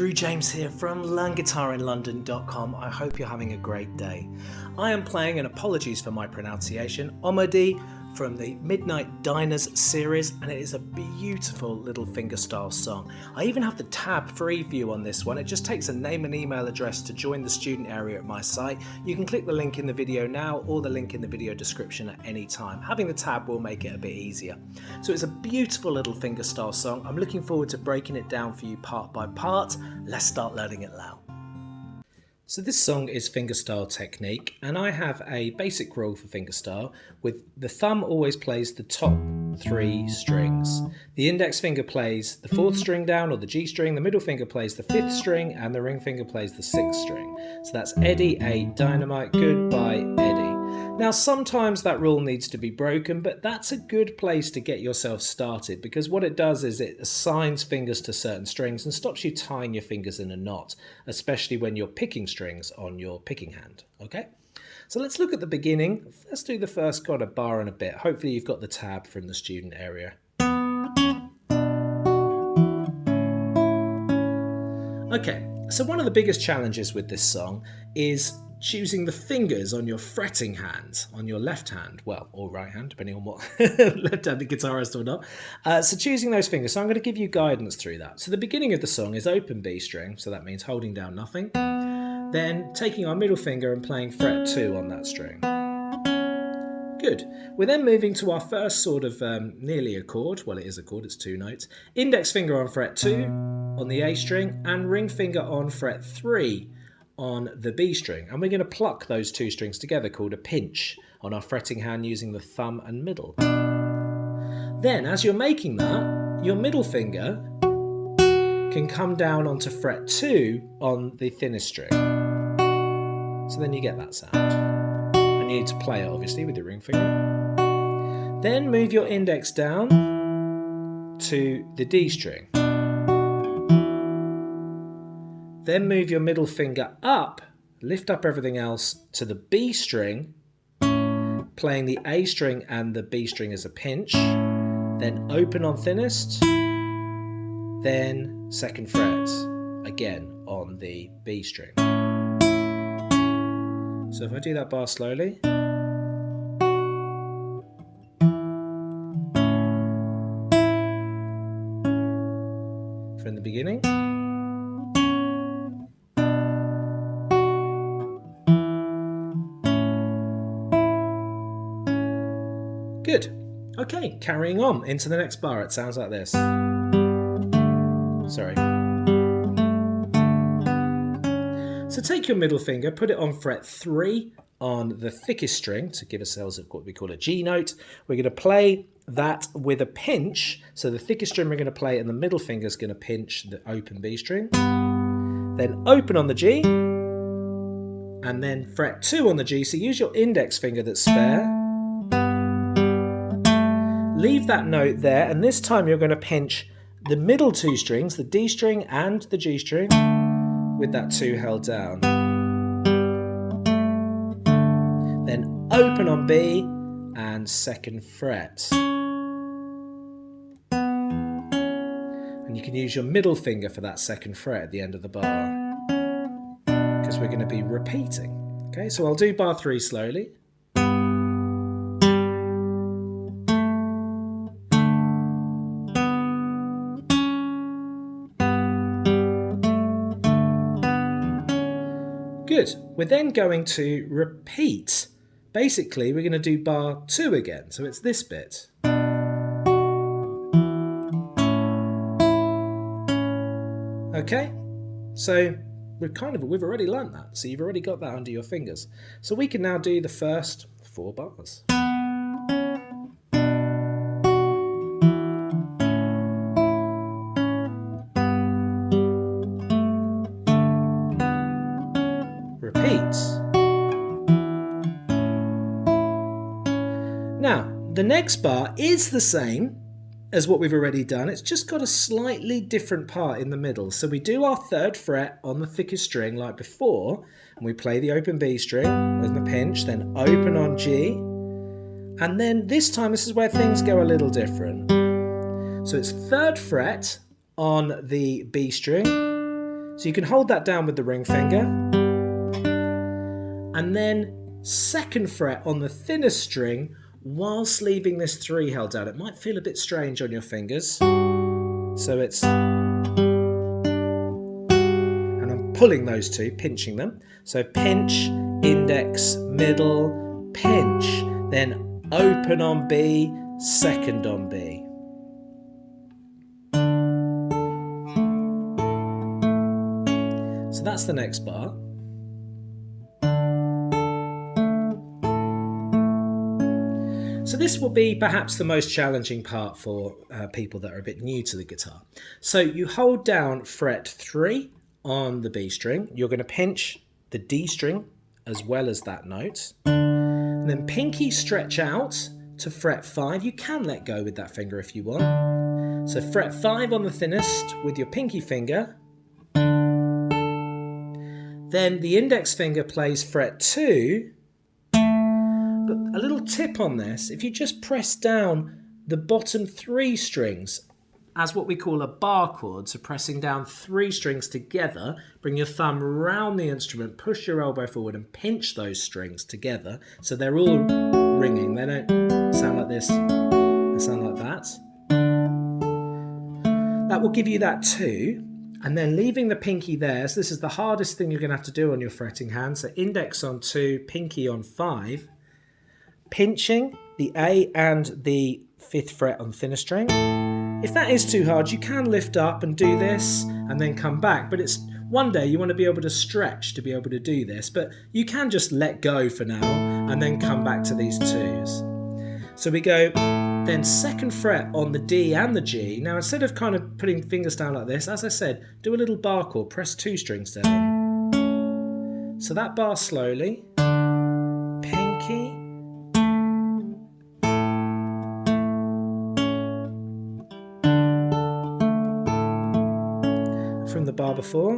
Drew James here from LearnGuitarinLondon.com. I hope you're having a great day. I am playing, and apologies for my pronunciation, Omoide from the Midnight Diners series, and it is a beautiful little fingerstyle song. I even have the tab free view on this one. It just takes a name and email address to join the student area at my site. You can click the link in the video now or the link in the video description at any time. Having the tab will make it a bit easier. So it's a beautiful little fingerstyle song. I'm looking forward to breaking it down for you part by part. Let's start learning it loud. So this song is fingerstyle technique, and I have a basic rule for fingerstyle with the thumb always plays the top 3 strings. The index finger plays the 4th string down or the G string, the middle finger plays the 5th string, and the ring finger plays the 6th string. So that's Eddie, 8, dynamite, goodbye, Eddie. Now sometimes that rule needs to be broken, but that's a good place to get yourself started, because what it does is it assigns fingers to certain strings and stops you tying your fingers in a knot, especially when you're picking strings on your picking hand. Okay, so let's look at the beginning. Let's do the first kind of bar and a bit. Hopefully you've got the tab from the student area. Okay, so one of the biggest challenges with this song is choosing the fingers on your fretting hand, on your left hand, well, or right hand, depending on what left-handed guitarist or not. So choosing those fingers, so I'm going to give you guidance through that. So the beginning of the song is open B string, so that means holding down nothing. Then taking our middle finger and playing fret 2 on that string. Good. We're then moving to our first sort of nearly a chord. Well, it is a chord, it's 2 notes. Index finger on fret 2 on the A string and ring finger on fret 3 on the B string. And we're going to pluck those 2 strings together, called a pinch, on our fretting hand using the thumb and middle. Then, as you're making that, your middle finger can come down onto fret 2 on the thinnest string. So then you get that sound. And you need to play it, obviously, with your ring finger. Then move your index down to the D string. Then move your middle finger up, lift up everything else to the B string, playing the A string and the B string as a pinch, then open on thinnest, then 2nd fret, again on the B string. So if I do that bar slowly. From the beginning. Good. Okay, carrying on into the next bar. It sounds like this. Sorry. So take your middle finger, put it on fret 3 on the thickest string to give ourselves what we call a G note. We're going to play that with a pinch. So the thickest string we're going to play and the middle finger is going to pinch the open B string. Then open on the G. And then fret 2 on the G. So use your index finger that's spare. Leave that note there, and this time you're going to pinch the middle 2 strings, the D string and the G string, with that 2 held down. Then open on B and 2nd fret. And you can use your middle finger for that 2nd fret at the end of the bar, because we're going to be repeating. Okay, so I'll do bar 3 slowly. Good. We're then going to repeat. Basically, we're going to do bar 2 again. So it's this bit. Okay. So we've already learnt that. So you've already got that under your fingers. So we can now do the first 4 bars. Now, the next bar is the same as what we've already done. It's just got a slightly different part in the middle. So we do our 3rd fret on the thickest string like before, and we play the open B string with the pinch, then open on G, and then this time this is where things go a little different. So it's 3rd fret on the B string, So you can hold that down with the ring finger, and then 2nd fret on the thinnest string whilst leaving this 3 held down. It might feel a bit strange on your fingers. So it's, and I'm pulling those 2, pinching them. So pinch, index, middle, pinch, then open on B, 2nd on B. So that's the next bar. So this will be perhaps the most challenging part for people that are a bit new to the guitar. So you hold down fret 3 on the B string. You're going to pinch the D string as well as that note. And then pinky stretch out to fret 5. You can let go with that finger if you want. So fret 5 on the thinnest with your pinky finger. Then the index finger plays fret 2. But a little tip on this, if you just press down the bottom 3 strings as what we call a bar chord, so pressing down 3 strings together, bring your thumb round the instrument, push your elbow forward and pinch those strings together so they're all ringing. They don't sound like this, they sound like that. That will give you that 2. And then leaving the pinky there, so this is the hardest thing you're going to have to do on your fretting hand. So index on 2, pinky on 5. Pinching the A and the 5th fret on the thinner string. If that is too hard, you can lift up and do this and then come back. But it's one day you want to be able to stretch to be able to do this. But you can just let go for now and then come back to these 2s. So we go then 2nd fret on the D and the G. Now instead of kind of putting fingers down like this, as I said, do a little bar chord, press 2 strings down. So that bar slowly, pinky, from the bar before.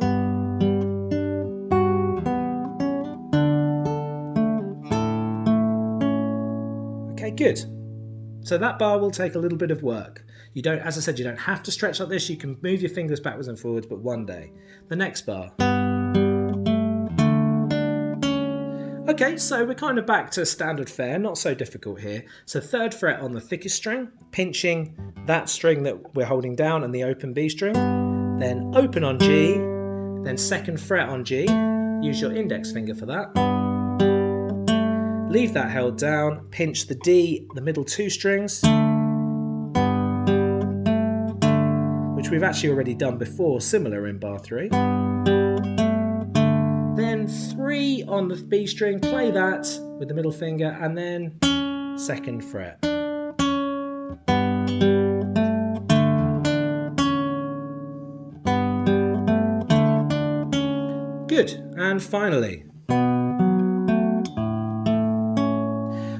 Okay, good. So that bar will take a little bit of work. You don't, as I said, you don't have to stretch like this. You can move your fingers backwards and forwards, but one day. The next bar. Okay, so we're kind of back to standard fare, not so difficult here. So 3rd fret on the thickest string, pinching that string that we're holding down and the open B string. Then open on G, then 2nd fret on G. Use your index finger for that. Leave that held down, pinch the D, the middle 2 strings, which we've actually already done before, similar in bar 3. Then 3 on the B string, play that with the middle finger, and then 2nd fret. Good, and finally.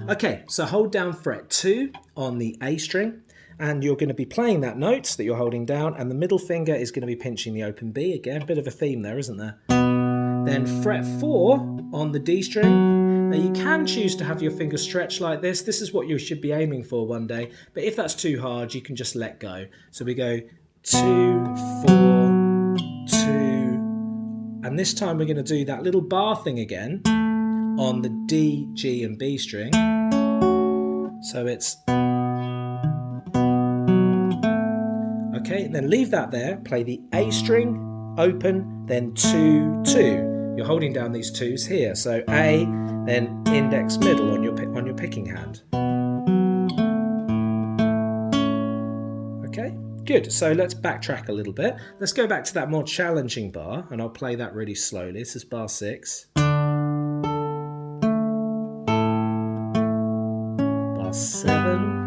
Okay, so hold down fret 2 on the A string, and you're going to be playing that note that you're holding down, and the middle finger is going to be pinching the open B. Again, a bit of a theme there, isn't there? Then fret 4 on the D string. Now you can choose to have your fingers stretch like this. This is what you should be aiming for one day, but if that's too hard, you can just let go. So we go 2, 4, 2, and this time we're going to do that little bar thing again on the D, G and B string. So it's okay, and then leave that there, play the A string, open, then 2, 2. You're holding down these 2s here, so A, then index middle on your picking hand. Okay, good. So let's backtrack a little bit. Let's go back to that more challenging bar, and I'll play that really slowly. This is bar 6. Bar 7.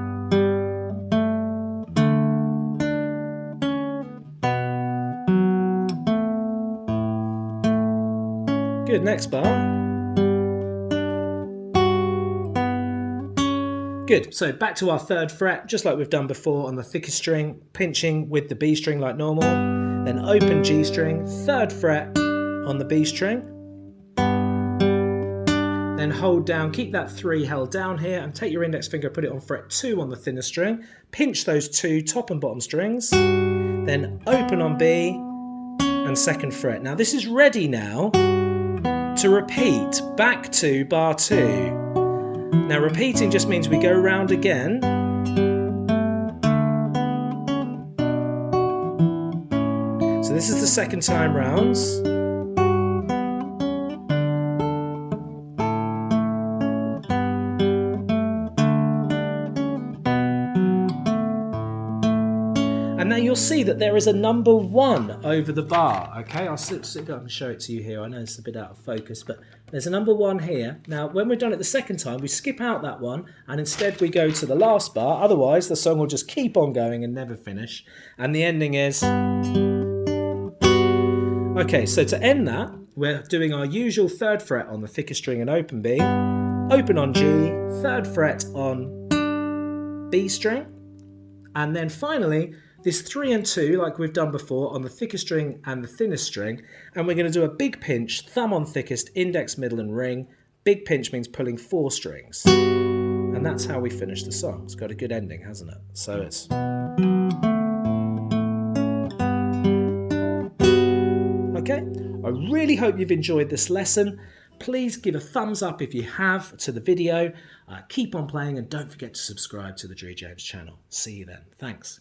Good, next bar. Good, so back to our 3rd fret, just like we've done before on the thickest string, pinching with the B string like normal, then open G string, 3rd fret on the B string, then hold down, keep that 3 held down here, and take your index finger, put it on fret 2 on the thinner string, pinch those 2 top and bottom strings, then open on B, and 2nd fret. Now this is ready now to repeat back to bar 2. Now repeating just means we go round again. So this is the 2nd time rounds. And now you'll see that there is a number 1 over the bar. Okay, I'll sit up and show it to you here. I know it's a bit out of focus, but there's a number 1 here. Now, when we're done it the 2nd time, we skip out that one, and instead we go to the last bar. Otherwise, the song will just keep on going and never finish. And the ending is... Okay, so to end that, we're doing our usual 3rd fret on the thicker string and open B, open on G, 3rd fret on B string, and then finally, this 3 and 2, like we've done before, on the thicker string and the thinnest string, and we're going to do a big pinch, thumb on thickest, index, middle and ring. Big pinch means pulling 4 strings. And that's how we finish the song. It's got a good ending, hasn't it? So it's... Okay, I really hope you've enjoyed this lesson. Please give a thumbs up if you have to the video. Keep on playing and don't forget to subscribe to the Drue James channel. See you then. Thanks.